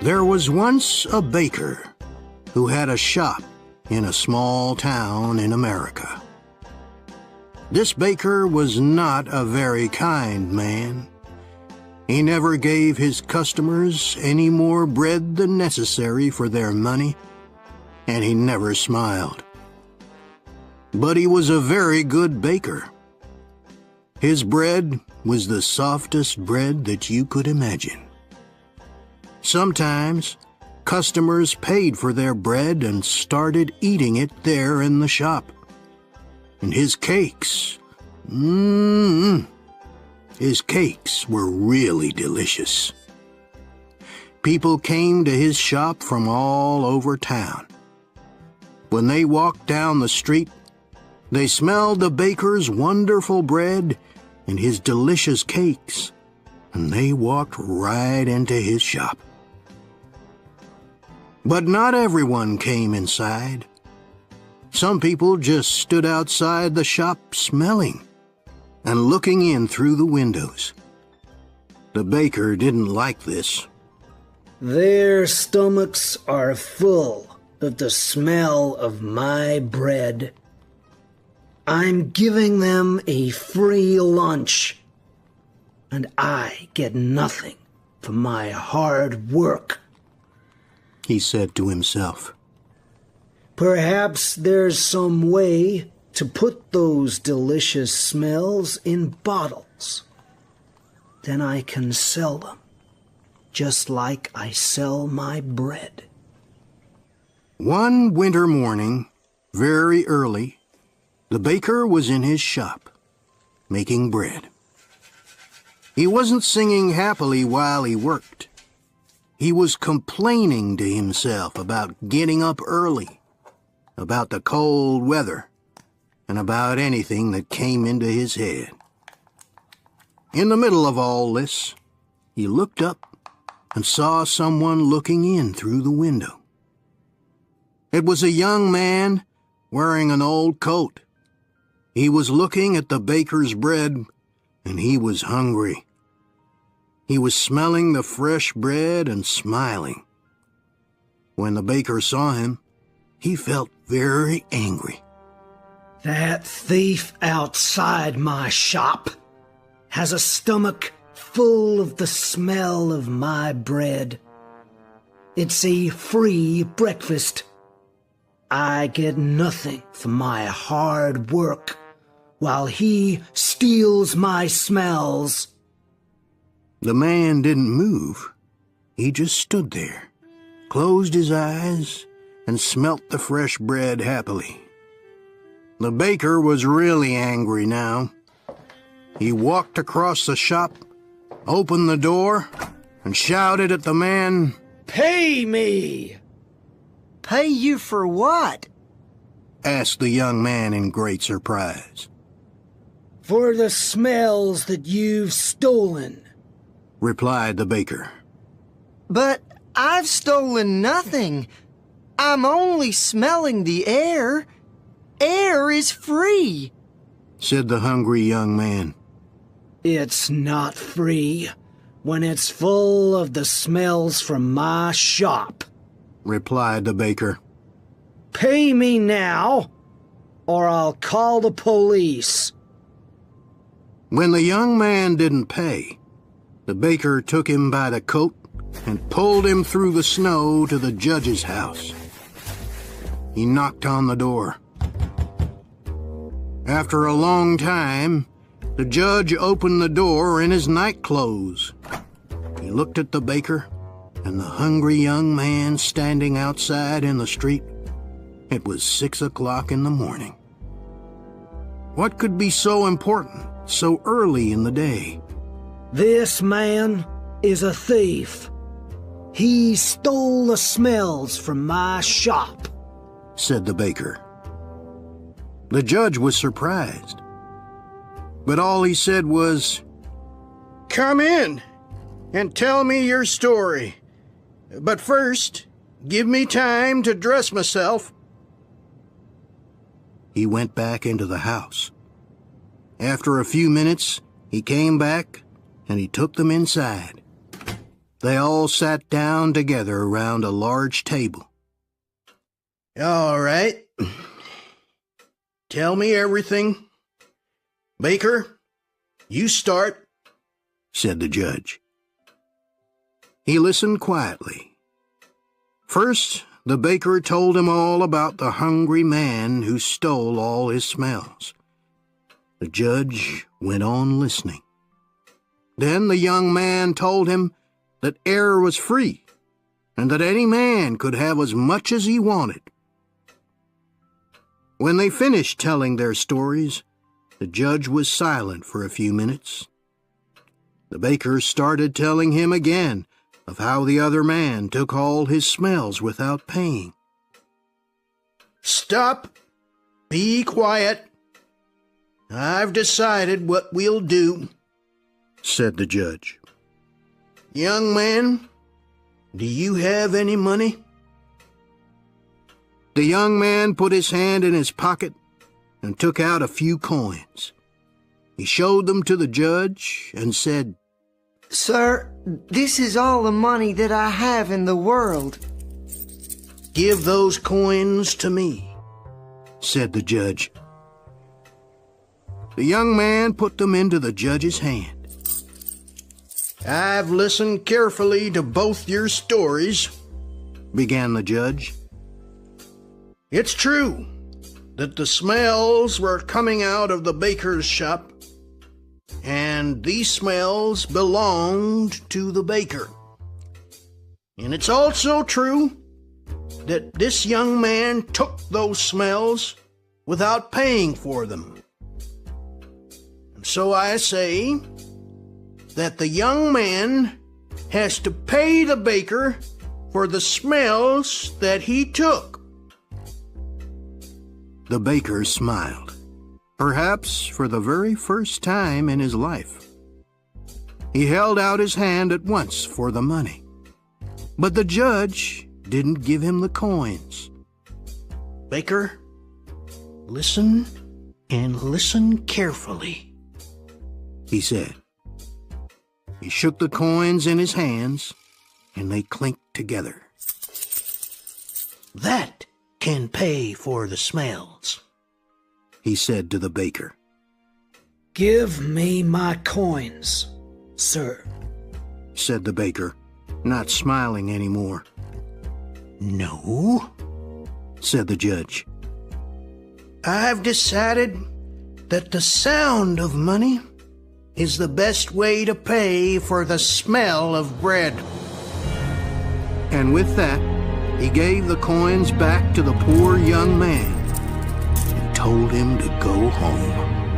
There was once a baker who had a shop in a small town in America. This baker was not a very kind man. He never gave his customers any more bread than necessary for their money, and he never smiled. But he was a very good baker. His bread was the softest bread that you could imagine. Sometimes, customers paid for their bread and started eating it there in the shop. And his cakes, his cakes were really delicious. People came to his shop from all over town. When they walked down the street, they smelled the baker's wonderful bread and his delicious cakes, and they walked right into his shop. But not everyone came inside. Some people just stood outside the shop smelling and looking in through the windows. The baker didn't like this. Their stomachs are full of the smell of my bread. I'm giving them a free lunch, and I get nothing for my hard work, he said to himself. Perhaps there's some way to put those delicious smells in bottles. Then I can sell them, just like I sell my bread. One winter morning, very early, the baker was in his shop, making bread. He wasn't singing happily while he worked. He was complaining to himself about getting up early, about the cold weather, and about anything that came into his head. In the middle of all this, he looked up and saw someone looking in through the window. It was a young man wearing an old coat. He was looking at the baker's bread, and he was hungry. He was smelling the fresh bread and smiling. When the baker saw him, he felt very angry. That thief outside my shop has a stomach full of the smell of my bread. It's a free breakfast. I get nothing for my hard work, while he steals my smells. The man didn't move. He just stood there, closed his eyes, and smelt the fresh bread happily. The baker was really angry now. He walked across the shop, opened the door, and shouted at the man, "Pay me!" Pay you for what? asked the young man in great surprise. For the smells that you've stolen, replied the baker. But I've stolen nothing. I'm only smelling the air. Air is free, said the hungry young man. It's not free when it's full of the smells from my shop, replied the baker. Pay me now, or I'll call the police. When the young man didn't pay, the baker took him by the coat and pulled him through the snow to the judge's house. He knocked on the door. After a long time, the judge opened the door in his nightclothes. He looked at the baker and the hungry young man standing outside in the street. It was 6 o'clock in the morning. What could be so important so early in the day? This man is a thief. He stole the smells from my shop, said the baker. The judge was surprised, but all he said was, "Come in and tell me your story. But first, give me time to dress myself." He went back into the house. After a few minutes, he came back and he took them inside. They all sat down together around a large table. "All right. Tell me everything. Baker, you start," said the judge. He listened quietly. First, the baker told him all about the hungry man who stole all his smells. The judge went on listening. Then the young man told him that air was free and that any man could have as much as he wanted. When they finished telling their stories, the judge was silent for a few minutes. The baker started telling him again of how the other man took all his smells without paying. "Stop! Be quiet! I've decided what we'll do," said the judge. "Young man, do you have any money?" The young man put his hand in his pocket and took out a few coins. He showed them to the judge and said, "Sir, this is all the money that I have in the world." "Give those coins to me," said the judge. The young man put them into the judge's hand. "I've listened carefully to both your stories," began the judge. "It's true that the smells were coming out of the baker's shop, and these smells belonged to the baker. And it's also true that this young man took those smells without paying for them. And so I say that the young man has to pay the baker for the smells that he took." The baker smiled, perhaps for the very first time in his life. He held out his hand at once for the money, but the judge didn't give him the coins. "Baker, listen and listen carefully," he said. He shook the coins in his hands, and they clinked together. "That can pay for the smells," he said to the baker. "Give me my coins, sir," said the baker, not smiling anymore. "No," said the judge. "I've decided that the sound of money is the best way to pay for the smell of bread." And with that, he gave the coins back to the poor young man and told him to go home.